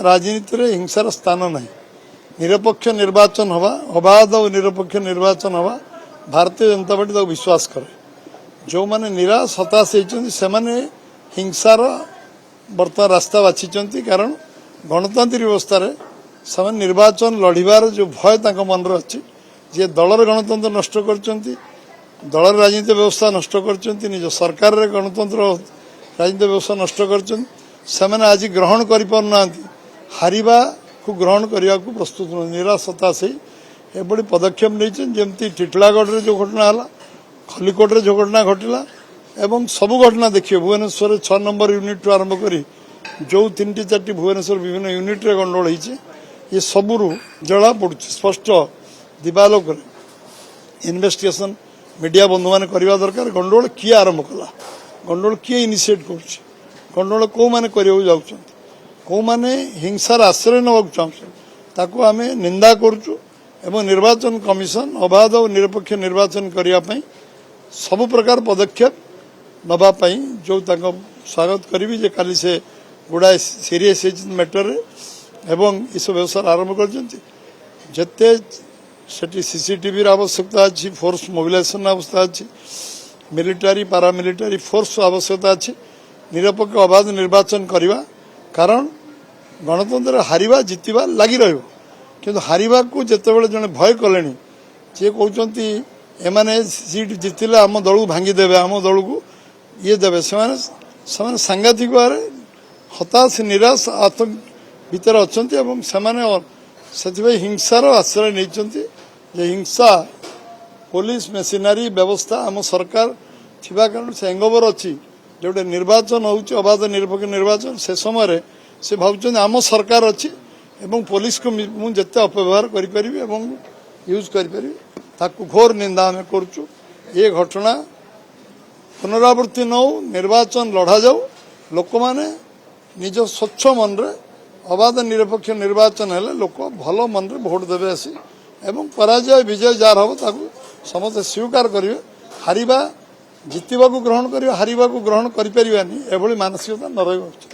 राजनीति रे हिंसार स्थान नहीं निरपेक्ष निर्वाचन हवा अबाध और निरपेक्ष निर्वाचन हवा भारतीय जनता पार्टी तक विश्वास करे जो माने निराश हताश होती से हिंसार बर्तमान रास्ता बाछी कारण गणतांत्रिक व्यवस्था से निर्वाचन लड़ार जो भय मन अच्छी जी दलर गणतंत्र नष्ट कर दलर राजनीति व्यवस्था नष्ट कर निज सरकार रे गणतंत्र राजनीति व्यवस्था नष्ट कर आज ग्रहण कर हारिबा को ग्रहण करने को प्रस्तुत निराश हताश एभली पदक्षेप नहीं टिटलागढ़ रे जो घटना है खलिकोट रे जो घटना घटला एवं सबू घटना देखिए भुवनेश्वर 6 नंबर यूनिट आरंभ करी जो 3-4 भुवनेश्वर विभिन्न यूनिट रे गंडोल होइछे ये सबुरु जला पड़ुछ स्पष्ट दिवालोक इन्वेस्टिगेशन मीडिया बंधु मैंने करवा दरकार गंडोल किए आरंभ कला गंडोल किए इनिशिएट करुछ गंडोल कौ माने करियो जाउछन कौ माने हिंसार आश्रय नबाक चाहछन ताको आमे निंदा करूछु एवं निर्वाचन कमिशन अबाध और निरपेक्ष निर्वाचन करिया पई सब प्रकार पदक्षेप नवाई जो स्वागत करी जे काली से गुड़ाए सीरीयस मैटर एवं इस व्यवसाय आरंभ करते सीसीटीवी आवश्यकता अच्छी फोर्स मोबिलाइजेशन आवश्यकता अच्छी मिलिटारी पारामिलिटारी फोर्स आवश्यकता अच्छी निरपेक्ष अबाध निर्वाचन करवा कारण गणतंत्र हारिबा जितवा लगी रही किंतु हारिबा को जितेबाला जड़े भय कले जी कहते एमाने सीट जितिले आम दल को भांगीदेवे आम दल को ये देवे से सांघातिक भाव हताश निराश आतंक भितर अच्छा से हिंसार आश्रय नहीं हिंसा पुलिस मेसिनारी व्यवस्था आम सरकार थिबा कारण से एंगोवर अच्छी जोटे निर्वाचन होउची अबाध निरपेक्ष निर्वाचन से समय से भावुं आम सरकार अच्छी एवं पुलिस को मुझे अपव्यवहार करी यूज करी ताकू घोर निंदा आम करुचु ये घटना पुनरावृत्ति न हो निर्वाचन लड़ा जाऊ लोक माने निज स्वच्छ मन रे अबाध निरपेक्ष निर्वाचन हेले लोक भल मन रे भोट देवे आसी एवं पराजय विजय जार हम ताकू समस्त स्वीकार करेंगे हारिबा जितवा को ग्रहण कर हारिबा को ग्रहण करें एभली मानसिकता न रही।